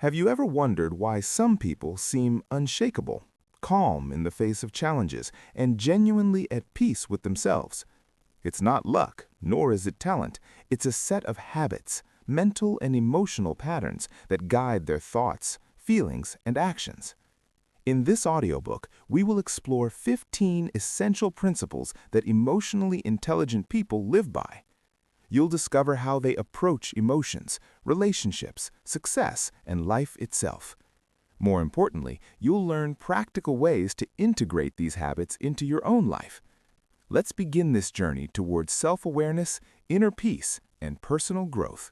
Have you ever wondered why some people seem unshakable, calm in the face of challenges, and genuinely at peace with themselves? It's not luck, nor is it talent. It's a set of habits, mental and emotional patterns that guide their thoughts, feelings, and actions. In this audiobook, we will explore 15 essential principles that emotionally intelligent people live by. You'll discover how they approach emotions, relationships, success, and life itself. More importantly, you'll learn practical ways to integrate these habits into your own life. Let's begin this journey towards self-awareness, inner peace, and personal growth.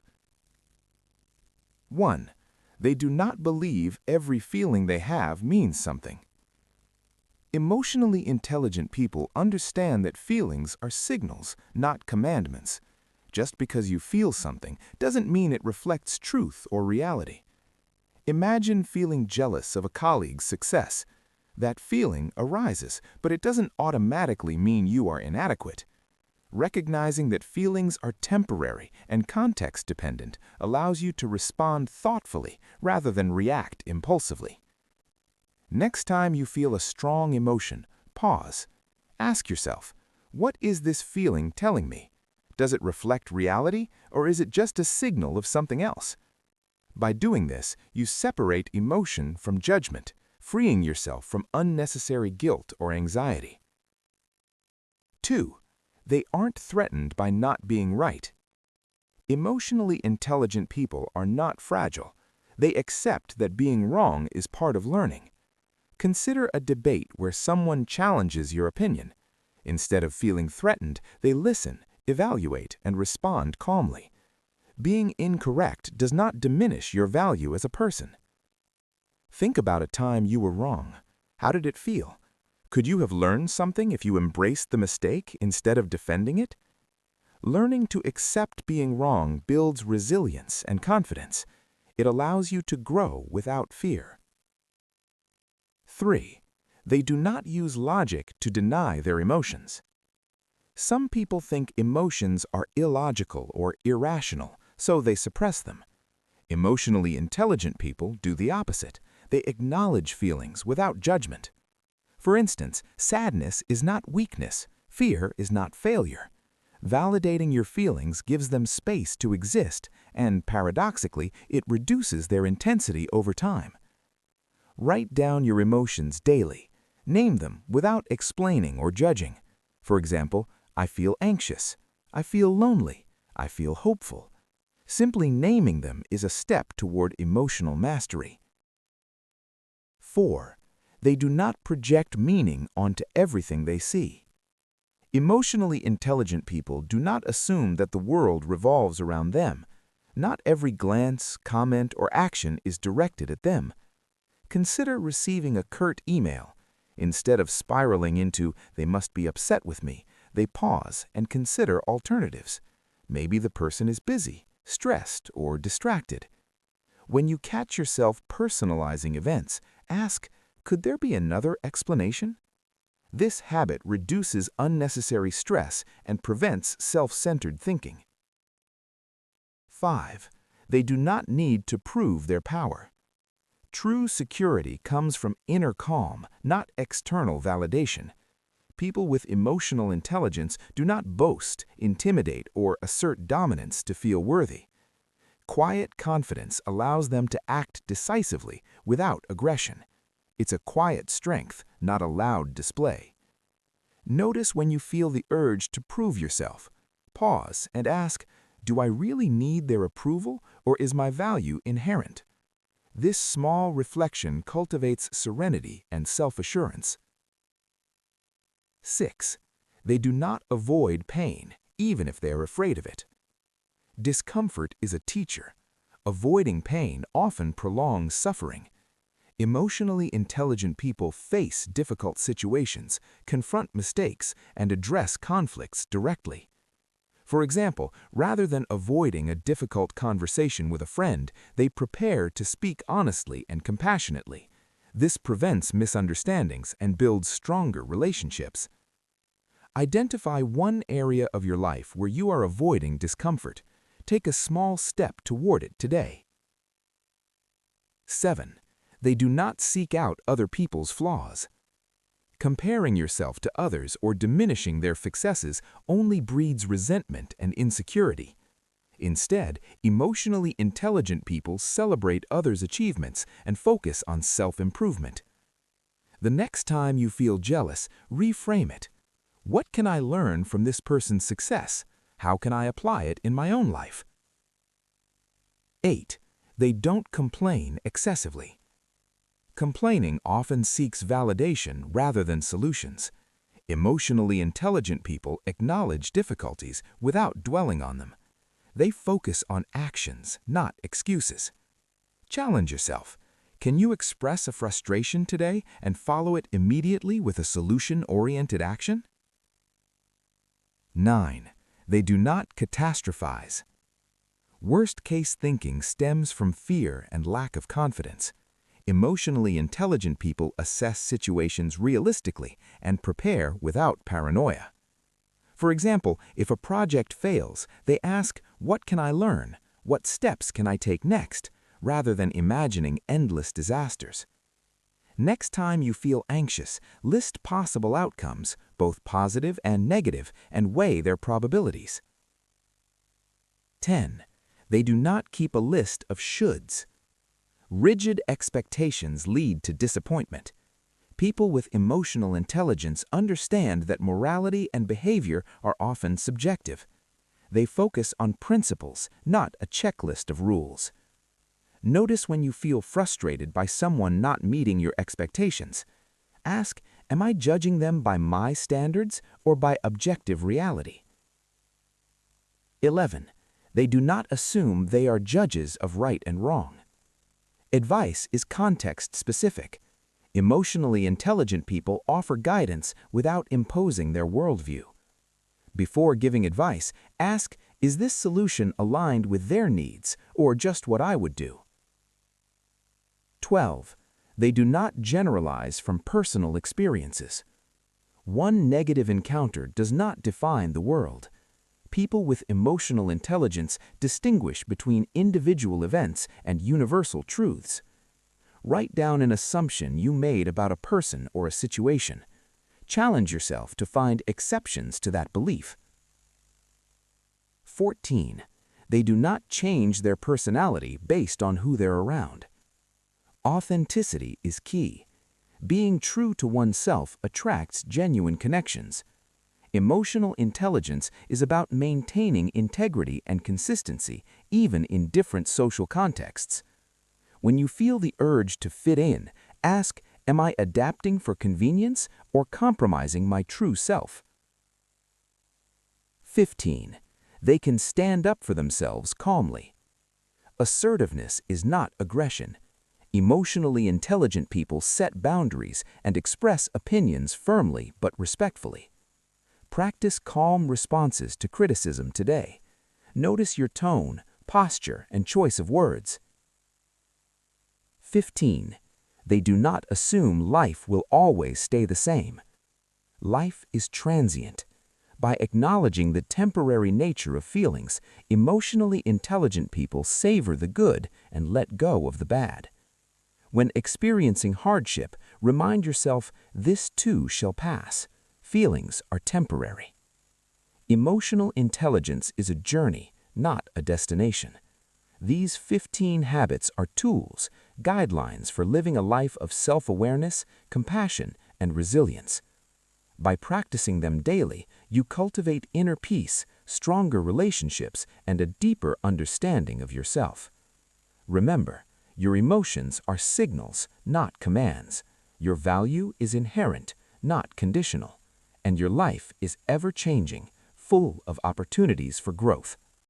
1. They do not believe every feeling they have means something. Emotionally intelligent people understand that feelings are signals, not commandments. Just because you feel something doesn't mean it reflects truth or reality. Imagine feeling jealous of a colleague's success. That feeling arises, but it doesn't automatically mean you are inadequate. Recognizing that feelings are temporary and context-dependent allows you to respond thoughtfully rather than react impulsively. Next time you feel a strong emotion, pause. Ask yourself, what is this feeling telling me? Does it reflect reality, or is it just a signal of something else? By doing this, you separate emotion from judgment, freeing yourself from unnecessary guilt or anxiety. 2. They aren't threatened by not being right. Emotionally intelligent people are not fragile. They accept that being wrong is part of learning. Consider a debate where someone challenges your opinion. Instead of feeling threatened, they listen, evaluate, and respond calmly. Being incorrect does not diminish your value as a person. Think about a time you were wrong. How did it feel? Could you have learned something if you embraced the mistake instead of defending it? Learning to accept being wrong builds resilience and confidence. It allows you to grow without fear. 3. They do not use logic to deny their emotions. Some people think emotions are illogical or irrational, so they suppress them. Emotionally intelligent people do the opposite. They acknowledge feelings without judgment. For instance, sadness is not weakness. Fear is not failure. Validating your feelings gives them space to exist, and paradoxically, it reduces their intensity over time. Write down your emotions daily. Name them without explaining or judging. For example, I feel anxious. I feel lonely. I feel hopeful. Simply naming them is a step toward emotional mastery. 4. They do not project meaning onto everything they see. Emotionally intelligent people do not assume that the world revolves around them. Not every glance, comment, or action is directed at them. Consider receiving a curt email. Instead of spiraling into, "they must be upset with me," they pause and consider alternatives. Maybe the person is busy, stressed, or distracted. When you catch yourself personalizing events, ask, could there be another explanation? This habit reduces unnecessary stress and prevents self-centered thinking. 5. They do not need to prove their power. True security comes from inner calm, not external validation. People with emotional intelligence do not boast, intimidate, or assert dominance to feel worthy. Quiet confidence allows them to act decisively without aggression. It's a quiet strength, not a loud display. Notice when you feel the urge to prove yourself. Pause and ask, do I really need their approval, or is my value inherent? This small reflection cultivates serenity and self-assurance. 6. They do not avoid pain, even if they are afraid of it. Discomfort is a teacher. Avoiding pain often prolongs suffering. Emotionally intelligent people face difficult situations, confront mistakes, and address conflicts directly. For example, rather than avoiding a difficult conversation with a friend, they prepare to speak honestly and compassionately. This prevents misunderstandings and builds stronger relationships. Identify one area of your life where you are avoiding discomfort. Take a small step toward it today. 7. They do not seek out other people's flaws. Comparing yourself to others or diminishing their successes only breeds resentment and insecurity. Instead, emotionally intelligent people celebrate others' achievements and focus on self-improvement. The next time you feel jealous, reframe it. What can I learn from this person's success? How can I apply it in my own life? 8. They don't complain excessively. Complaining often seeks validation rather than solutions. Emotionally intelligent people acknowledge difficulties without dwelling on them. They focus on actions, not excuses. Challenge yourself. Can you express a frustration today and follow it immediately with a solution-oriented action? 9. They do not catastrophize. Worst-case thinking stems from fear and lack of confidence. Emotionally intelligent people assess situations realistically and prepare without paranoia. For example, if a project fails, they ask, "What can I learn? What steps can I take next?" rather than imagining endless disasters. Next time you feel anxious, list possible outcomes, both positive and negative, and weigh their probabilities. 10. They do not keep a list of shoulds. Rigid expectations lead to disappointment. People with emotional intelligence understand that morality and behavior are often subjective. They focus on principles, not a checklist of rules. Notice when you feel frustrated by someone not meeting your expectations. Ask, am I judging them by my standards or by objective reality? 11. They do not assume they are judges of right and wrong. Advice is context-specific. Emotionally intelligent people offer guidance without imposing their worldview. Before giving advice, ask, is this solution aligned with their needs or just what I would do? 12. They do not generalize from personal experiences. One negative encounter does not define the world. People with emotional intelligence distinguish between individual events and universal truths. Write down an assumption you made about a person or a situation. Challenge yourself to find exceptions to that belief. 14. They do not change their personality based on who they're around. Authenticity is key. Being true to oneself attracts genuine connections. Emotional intelligence is about maintaining integrity and consistency, even in different social contexts. When you feel the urge to fit in, ask, am I adapting for convenience or compromising my true self? 15. They can stand up for themselves calmly. Assertiveness is not aggression. Emotionally intelligent people set boundaries and express opinions firmly but respectfully. Practice calm responses to criticism today. Notice your tone, posture, and choice of words. 15. They do not assume life will always stay the same. Life is transient. By acknowledging the temporary nature of feelings, emotionally intelligent people savor the good and let go of the bad. When experiencing hardship, remind yourself, this too shall pass. Feelings are temporary. Emotional intelligence is a journey, not a destination. These 15 habits are tools, guidelines for living a life of self-awareness, compassion, and resilience. By practicing them daily, you cultivate inner peace, stronger relationships, and a deeper understanding of yourself. Remember, your emotions are signals, not commands. Your value is inherent, not conditional. And your life is ever-changing, full of opportunities for growth.